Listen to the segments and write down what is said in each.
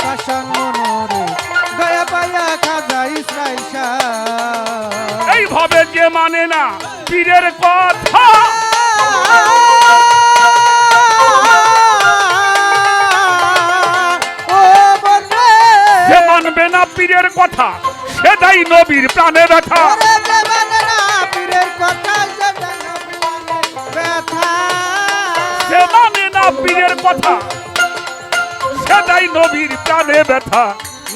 পাষাণ মনোরে দয়া পাইয়া খাজা ইসরাইল শাহ। এইভাবে যে মানে না পীরের কথা, যে মানবে না পীরের কথা সেটাই নবীর প্রাণে ব্যথা। যে মানে না পীরের কথা সেটাই নবীর প্রাণে ব্যথা।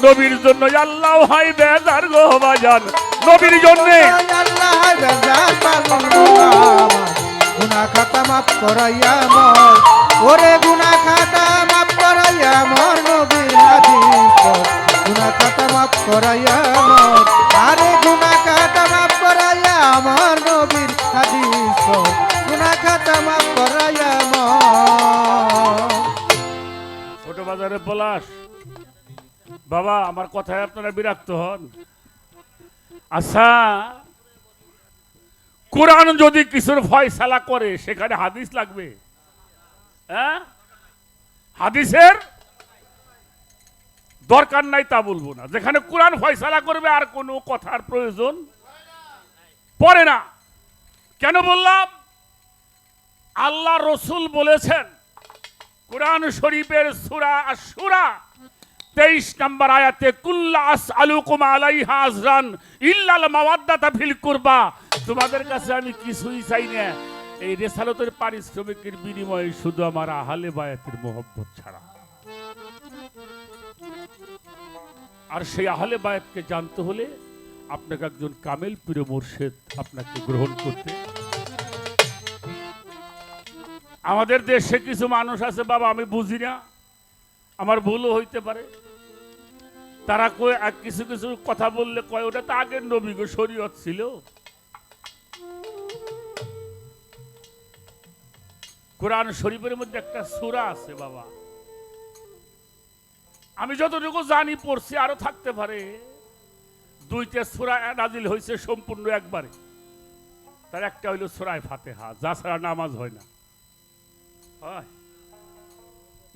নবীর জন্য আল্লাহ হয় বেজার গো বাজান, নবীর জন্য গুনাহ খাতা মাফ করাইয়া মর, ওরে গুনাহ খাতা মাফ করাইয়া মর নবীর হাদিস পড়। গুনাহ খাতা মাফ করাইয়া মর, আরে গুনাহ খাতা মাফ করাইয়া মর নবীর হাদিস পড়। গুনাহ খাতা মাফ করাইয়া মর। ছোট বাজারে পলাশ বাবা, আমার কথায় আপনারা বিরক্ত হন? আচ্ছা, কোরআন যদি কিছুর ফয়সালা করে সেখানে হাদিস লাগবে? হ্যাঁ, হাদিসের দরকার নাই তা বলবো না। যেখানে কোরআন ফয়সালা করবে আর কোনো কথার প্রয়োজন পড়ে না। কেন বললাম? আল্লাহ রসুল বলেছেন কোরআন শরীফের সূরা আশ-শুরা 23 নম্বর আয়াতে, কুল্লা আসআলুকুম আলাইহা আজরান ইল্লাল মাওয়াদ্দাতা ফিল কুরবা। তোমাদের কাছে আমি কিছুই চাই না এই রিসালাতের পারিশ্রমিকের বিনিময়ে, শুধু আমার আহলে বায়াতের মোহব্বত ছাড়া। আর সেই আহলে বায়াতকে জানতে হলে আপনাকে একজন কামেল পীর মুর্শিদ আপনাকে গ্রহণ করতে। আমাদের দেশে কিছু মানুষ আছে বাবা, আমি বুঝি না, আমার ভুলও হইতে পারে, তারা কয় কিছু কিছু কথা বললে কয় ওটা তো আগের নবী গো, শরীয়ত ছিল। কোরআন শরীফের মধ্যে একটা সূরা আছে বাবা, আমি যতটুকু জানি পড়ছি, আরো থাকতে পারে, 2টা সূরা নাজিল হয়েছে সম্পূর্ণ একবারে। তার একটা হইল সূরা ফাতিহা, যা ছাড়া নামাজ হয় না। হয়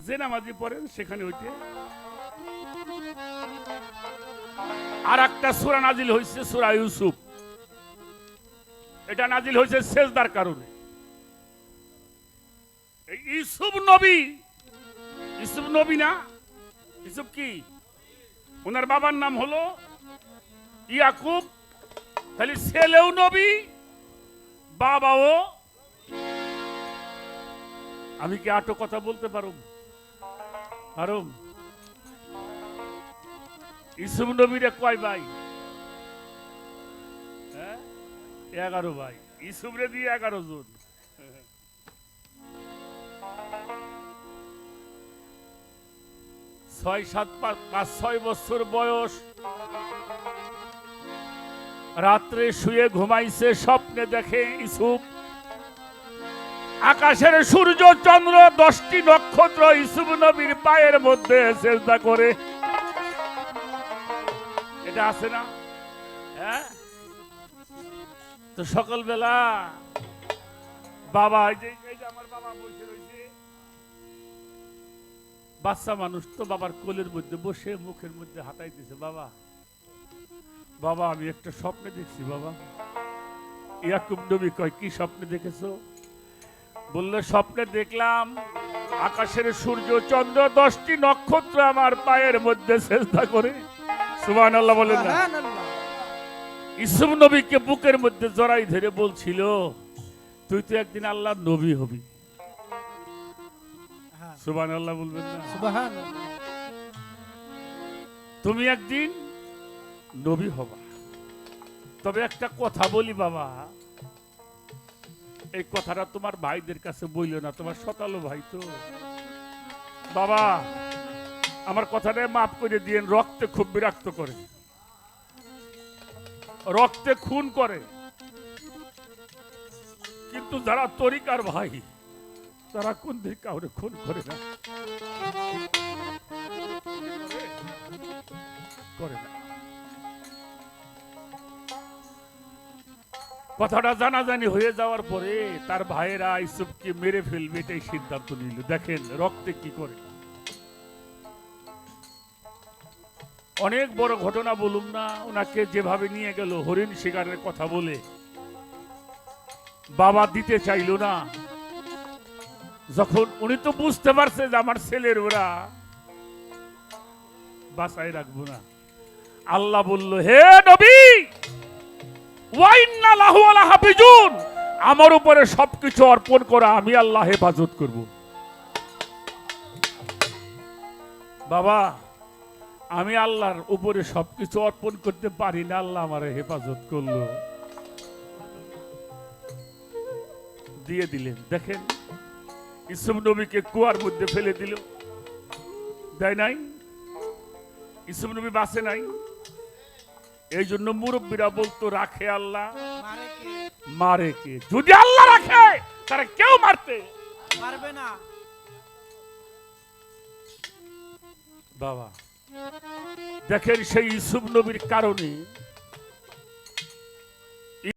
যে নামাজি পড়েন সেখানে হইতে। আর একটা সূরা নাজিল হয়েছে সূরা ইউসুফ, এটা নাজিল হয়েছে সেজদার কারণে। ইউসুফ নবী না, ইউসুফ কি? ওনার বাবার নাম হলো ইয়াকুব, তাহলে ছেলেও নবী বাবাও। আমি কি আটো কথা বলতে পারুম? ইউসুফ নবীরে কয় ভাই? 11 ভাই। ইউসুফ রে দিয়ে 11 জন। 6 বছর বয়স, রাত্রে শুয়ে ঘুমাইছে, স্বপ্নে দেখে ইউসুফ আকাশের সূর্য চন্দ্র 10টি নক্ষত্র ইউসুফ নবীর পায়ের মধ্যে সেজদা করে। এটা আছে না? হ্যাঁ, তো সকালবেলা বাবা, এই যে আমার বাবা বসে রয়েছে, বাচ্চা মানুষ তো, বাবার কোলের মধ্যে বসে মুখের মধ্যে হাতাই দিছে, বাবা বাবা আমি একটা স্বপ্নে দেখছি বাবা। ইয়াকুব নবী কয়, কি স্বপ্নে দেখেছো? বললে, স্বপ্নে দেখলাম আকাশের সূর্য চন্দ্র 10টি নক্ষত্র আমার পায়ের মধ্যে সেজদা করে। সুবহানাল্লাহ বলেন না? ইউসুফ নবীকে বুকের মধ্যে জড়াই ধরে বলছিল, তুই তো একদিন আল্লাহর নবী হবি। সুবহানাল্লাহ বলবেন না? সুবহানাল্লাহ। তুমি একদিন নবী হবা। তবে একটা কথা বলি বাবা, এই কথাটা তোমার ভাইদের কাছে বইল না, তোমার শতালো ভাই তো। বাবা আমার কথাটা মাফ করে দিয়েন, রক্তে খুব বিরক্ত করে, রক্তে খুন করে, কিন্তু যারা তরিকার ভাই তারা কোন দিন কাউরে খুন করে না, করে না। কথাটা জানাজানি হয়ে যাওয়ার পরে তার ভাইয়েরা ইউসুফকে মেরে ফেলবে এটাই সিদ্ধান্ত নিল। দেখেন রক্তে কি করে। অনেক বড় ঘটনা বলুম না, ওনাকে যেভাবে নিয়ে গেল হরিণ শিকারের কথা বলে, বাবা দিতে চাইল না। যখন উনি তো বুঝতে পারছে যে আমার ছেলের ওরা বাঁচাই রাখবো না, আল্লাহ বলল, হে নবী, ওয়া ইন্না লাহু আলা হাফিজুন, আমার উপরে সবকিছু অর্পণ করা, আমি আল্লাহ হেফাজত করব। বাবা, আমি আল্লাহর উপরে সবকিছু অর্পণ করতে পারি না, আল্লাহ আমার হেফাজত করলো, দিয়ে দিলেন। দেখেন, ইউসুফ নবীকে কুয়ার মধ্যে ফেলে দিল, দেয় নাই? ইউসুফ নবী বাঁচে নাই। এই জন্য মুরব্বীরা বলতো, রাখে আল্লাহ মারে কে? যদি আল্লাহ রাখে তারা কেউ মারতে পারবে না। বাবা দেখেন, সেই ইউসুফ নবীর কারণে